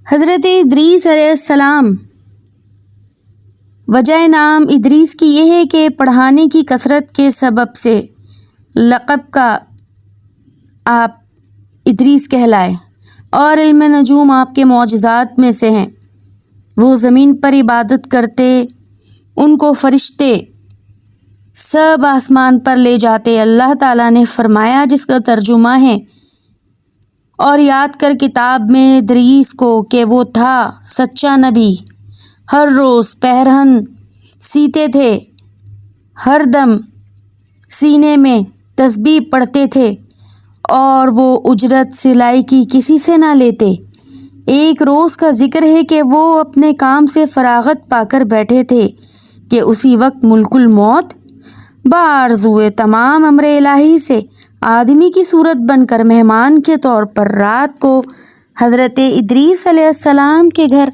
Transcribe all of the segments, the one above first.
حضرت ادریس علیہ السلام، وجہ نام ادریس کی یہ ہے کہ پڑھانے کی کثرت کے سبب سے لقب کا آپ ادریس کہلائے، اور علم نجوم آپ کے معجزات میں سے ہیں۔ وہ زمین پر عبادت کرتے، ان کو فرشتے سب آسمان پر لے جاتے۔ اللہ تعالیٰ نے فرمایا، جس کا ترجمہ ہے، اور یاد کر کتاب میں ادریس کو کہ وہ تھا سچا نبی، ہر روز پیرہن سیتے تھے، ہر دم سینے میں تسبیح پڑھتے تھے، اور وہ اجرت سلائی کی کسی سے نہ لیتے۔ ایک روز کا ذکر ہے کہ وہ اپنے کام سے فراغت پا کر بیٹھے تھے کہ اسی وقت ملک الموت بآرزوئے تمام امر الہی سے آدمی کی صورت بن کر مہمان کے طور پر رات کو حضرت ادریس علیہ السلام کے گھر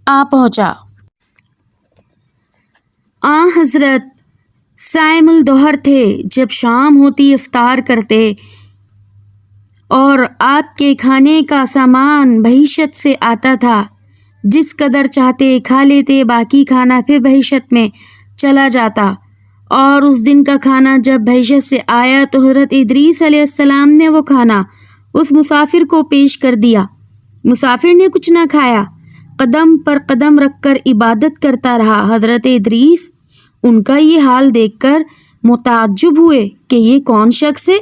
آ پہنچا۔ حضرت صائم الظہر تھے، جب شام ہوتی افطار کرتے اور آپ کے کھانے کا سامان بہشت سے آتا تھا، جس قدر چاہتے کھا لیتے، باقی کھانا پھر بہشت میں چلا جاتا۔ اور اس دن کا کھانا جب بہشت سے آیا تو حضرت ادریس علیہ السلام نے وہ کھانا اس مسافر کو پیش کر دیا۔ مسافر نے کچھ نہ کھایا، قدم پر قدم رکھ کر عبادت کرتا رہا۔ حضرت ادریس ان کا یہ حال دیکھ کر متعجب ہوئے کہ یہ کون شخص ہے۔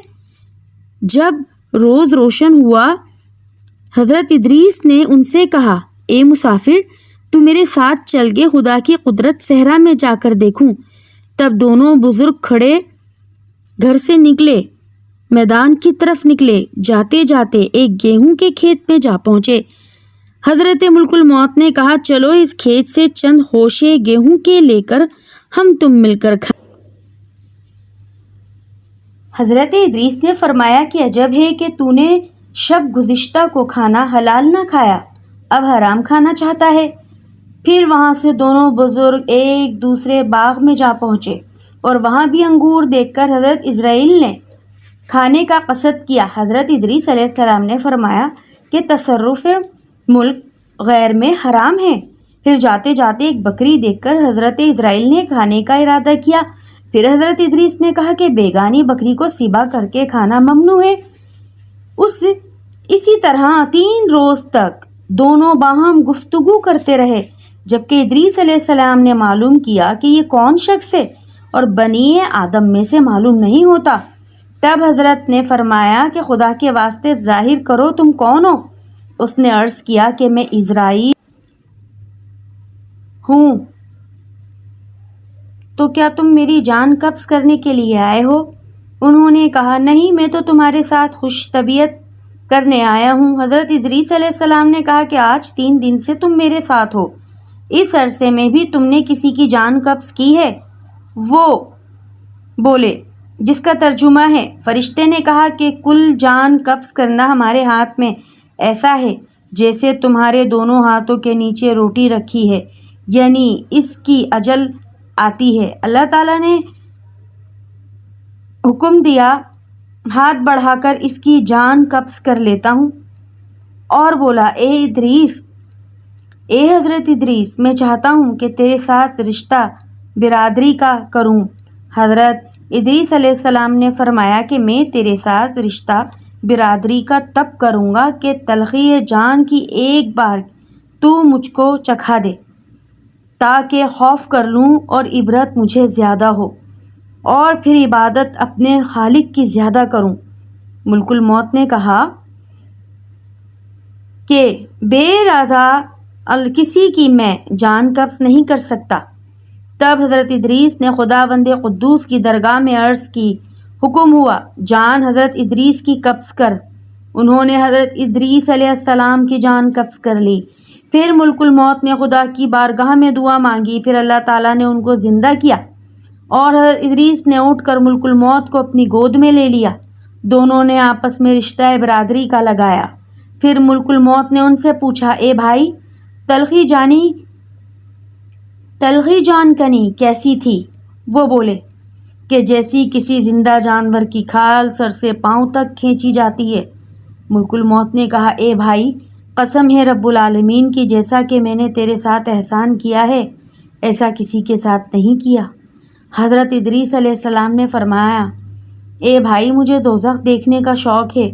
جب روز روشن ہوا، حضرت ادریس نے ان سے کہا، اے مسافر، تو میرے ساتھ چل کے خدا کی قدرت صحرا میں جا کر دیکھوں۔ تب دونوں بزرگ کھڑے گھر سے نکلے، میدان کی طرف نکلے۔ جاتے جاتے ایک گیہوں کے کھیت میں جا پہنچے۔ حضرت ملک الموت نے کہا، چلو اس کھیت سے چند خوشے گیہوں کے لے کر ہم تم مل کر کھائیں۔ حضرت ادریس نے فرمایا کہ عجب ہے کہ تو نے شب گزشتہ کو کھانا حلال نہ کھایا، اب حرام کھانا چاہتا ہے۔ پھر وہاں سے دونوں بزرگ ایک دوسرے باغ میں جا پہنچے، اور وہاں بھی انگور دیکھ کر حضرت اسرائیل نے کھانے کا قصد کیا۔ حضرت ادریس علیہ السلام نے فرمایا کہ تصرف ملک غیر میں حرام ہے۔ پھر جاتے جاتے ایک بکری دیکھ کر حضرت اسرائیل نے کھانے کا ارادہ کیا۔ پھر حضرت ادریس نے کہا کہ بیگانی بکری کو ذبح کر کے کھانا ممنوع ہے۔ اسی طرح 3 روز تک دونوں باہم گفتگو کرتے رہے، جبکہ ادریس علیہ السلام نے معلوم کیا کہ یہ کون شخص ہے اور بنی آدم میں سے معلوم نہیں ہوتا۔ تب حضرت نے فرمایا کہ خدا کے واسطے ظاہر کرو تم کون ہو۔ اس نے عرض کیا کہ میں اسرائیل ہوں۔ تو کیا تم میری جان قبض کرنے کے لیے آئے ہو؟ انہوں نے کہا، نہیں، میں تو تمہارے ساتھ خوش طبیعت کرنے آیا ہوں۔ حضرت ادریس علیہ السلام نے کہا کہ آج 3 دن سے تم میرے ساتھ ہو، اس عرصے میں بھی تم نے کسی کی جان قبض کی ہے؟ وہ بولے، جس کا ترجمہ ہے، فرشتے نے کہا کہ کل جان قبض کرنا ہمارے ہاتھ میں ایسا ہے جیسے تمہارے دونوں ہاتھوں کے نیچے روٹی رکھی ہے، یعنی اس کی اجل آتی ہے۔ اللہ تعالیٰ نے حکم دیا، ہاتھ بڑھا کر اس کی جان قبض کر لیتا ہوں، اور بولا، اے حضرت ادریس، میں چاہتا ہوں کہ تیرے ساتھ رشتہ برادری کا کروں۔ حضرت ادریس علیہ السلام نے فرمایا کہ میں تیرے ساتھ رشتہ برادری کا تب کروں گا کہ تلخی جان کی ایک بار تو مجھ کو چکھا دے، تاکہ خوف کر لوں اور عبرت مجھے زیادہ ہو، اور پھر عبادت اپنے خالق کی زیادہ کروں۔ ملک الموت نے کہا کہ بے رضا کسی کی میں جان قبض نہیں کر سکتا۔ تب حضرت ادریس نے خداوند قدوس کی درگاہ میں عرض کی، حکم ہوا، جان حضرت ادریس کی قبض کر۔ انہوں نے حضرت ادریس علیہ السلام کی جان قبض کر لی۔ پھر ملک الموت نے خدا کی بارگاہ میں دعا مانگی، پھر اللہ تعالیٰ نے ان کو زندہ کیا، اور حضرت ادریس نے اٹھ کر ملک الموت کو اپنی گود میں لے لیا۔ دونوں نے آپس میں رشتہ برادری کا لگایا۔ پھر ملک الموت نے ان سے پوچھا، اے بھائی، تلخی جان کنی کیسی تھی؟ وہ بولے کہ جیسی کسی زندہ جانور کی کھال سر سے پاؤں تک کھینچی جاتی ہے۔ ملک الموت نے کہا، اے بھائی، قسم ہے رب العالمین کی، جیسا کہ میں نے تیرے ساتھ احسان کیا ہے ایسا کسی کے ساتھ نہیں کیا۔ حضرت ادریس علیہ السلام نے فرمایا، اے بھائی، مجھے دوزخ دیکھنے کا شوق ہے،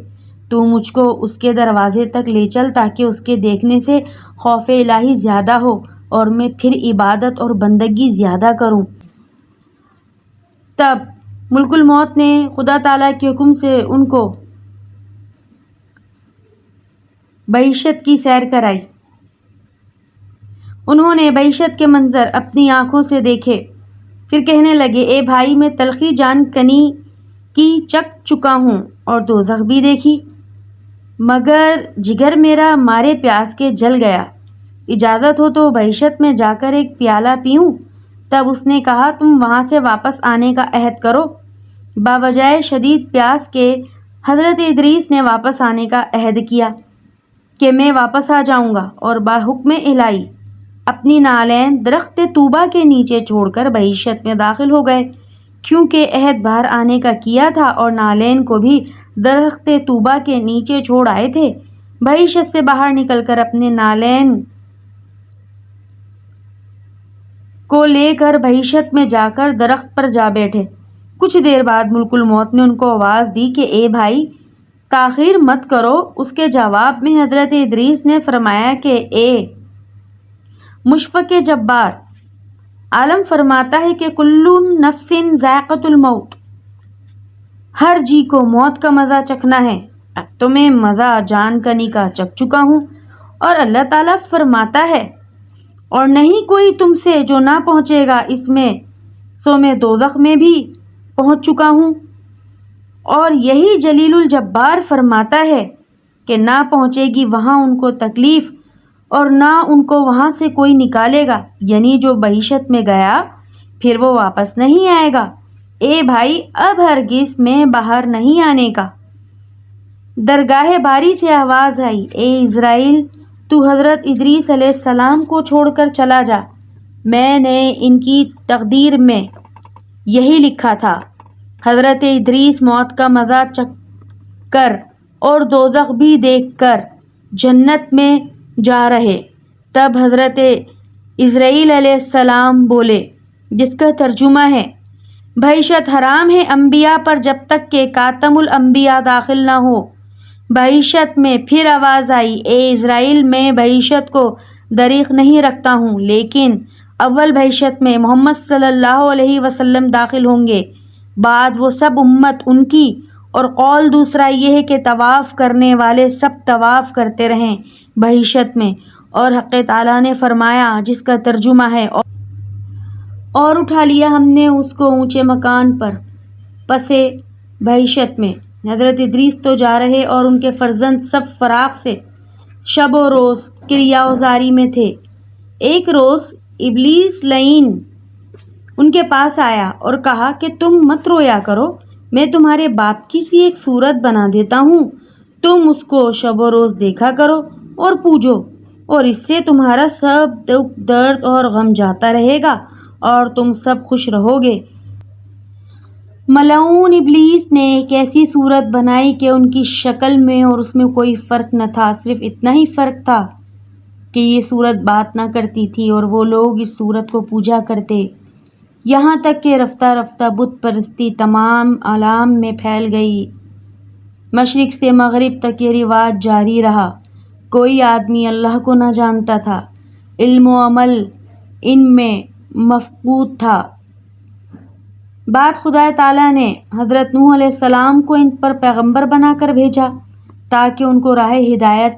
تو مجھ کو اس کے دروازے تک لے چل تاکہ اس کے دیکھنے سے خوف الہی زیادہ ہو اور میں پھر عبادت اور بندگی زیادہ کروں۔ تب ملک الموت نے خدا تعالیٰ کے حکم سے ان کو بہشت کی سیر کرائی۔ انہوں نے بہشت کے منظر اپنی آنکھوں سے دیکھے، پھر کہنے لگے، اے بھائی، میں تلخی جان کنی کی چکھ چکا ہوں اور دوزخ بھی دیکھی، مگر جگر میرا مارے پیاس کے جل گیا۔ اجازت ہو تو بہشت میں جا کر ایک پیالہ پیوں؟ تب اس نے کہا، تم وہاں سے واپس آنے کا عہد کرو۔ باوجہ شدید پیاس کے حضرت ادریس نے واپس آنے کا عہد کیا کہ میں واپس آ جاؤں گا، اور بحکم الہی اپنی نالین درخت طوبہ کے نیچے چھوڑ کر بہشت میں داخل ہو گئے، کیونکہ عہد باہر آنے کا کیا تھا اور نالین کو بھی درخت طوبہ کے نیچے چھوڑ آئے تھے۔ بہشت سے باہر نکل کر اپنے نالین کو لے کر بہشت میں جا کر درخت پر جا بیٹھے۔ کچھ دیر بعد ملک الموت نے ان کو آواز دی کہ اے بھائی، تاخیر مت کرو۔ اس کے جواب میں حضرت ادریس نے فرمایا کہ اے مشفق جبار، عالم فرماتا ہے کہ کل نفس ذائقۃ الموت، ہر جی کو موت کا مزہ چکھنا ہے۔ اب تو میں مزہ جان کنی کا چکھ چکا ہوں، اور اللہ تعالیٰ فرماتا ہے، اور نہیں کوئی تم سے جو نہ پہنچے گا اس میں، سو میں دوزخ میں بھی پہنچ چکا ہوں، اور یہی جلیل الجبار فرماتا ہے کہ نہ پہنچے گی وہاں ان کو تکلیف، اور نہ ان کو وہاں سے کوئی نکالے گا، یعنی جو بہشت میں گیا پھر وہ واپس نہیں آئے گا۔ اے بھائی، اب ہرگز میں باہر نہیں آنے کا۔ درگاہ باری سے آواز آئی، اے اسرائیل، تو حضرت ادریس علیہ السلام کو چھوڑ کر چلا جا، میں نے ان کی تقدیر میں یہی لکھا تھا۔ حضرت ادریس موت کا مزہ چکھ کر اور دوزخ بھی دیکھ کر جنت میں جا رہے۔ تب حضرت اسرائیل علیہ السلام بولے، جس کا ترجمہ ہے، بہشت حرام ہے انبیاء پر جب تک کہ خاتم الانبیاء داخل نہ ہو۔ بہشت میں پھر آواز آئی، اے اسرائیل، میں بہشت کو دریغ نہیں رکھتا ہوں، لیکن اول بہشت میں محمد صلی اللہ علیہ وسلم داخل ہوں گے، بعد وہ سب امت ان کی، اور قول دوسرا یہ ہے کہ طواف کرنے والے سب طواف کرتے رہیں بہشت میں۔ اور حق تعالیٰ نے فرمایا، جس کا ترجمہ ہے، اور اٹھا لیا ہم نے اس کو اونچے مکان پر پسے بہشت میں۔ حضرت ادریس تو جا رہے اور ان کے فرزند سب فراق سے شب و روز کریا وزاری میں تھے۔ ایک روز ابلیس لعین ان کے پاس آیا اور کہا کہ تم مت رویا کرو، میں تمہارے باپ کی سی ایک صورت بنا دیتا ہوں، تم اس کو شب و روز دیکھا کرو اور پوجو، اور اس سے تمہارا سب دکھ درد اور غم جاتا رہے گا اور تم سب خوش رہو گے۔ ملعون ابلیس نے ایک ایسی صورت بنائی کہ ان کی شکل میں اور اس میں کوئی فرق نہ تھا، صرف اتنا ہی فرق تھا کہ یہ صورت بات نہ کرتی تھی اور وہ لوگ اس صورت کو پوجا کرتے، یہاں تک کہ رفتہ رفتہ بت پرستی تمام عالم میں پھیل گئی۔ مشرق سے مغرب تک یہ رواج جاری رہا، کوئی آدمی اللہ کو نہ جانتا تھا، علم و عمل ان میں مفقود تھا۔ بعد خدا تعالیٰ نے حضرت نوح علیہ السلام کو ان پر پیغمبر بنا کر بھیجا تاکہ ان کو راہ ہدایت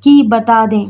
کی بتا دیں۔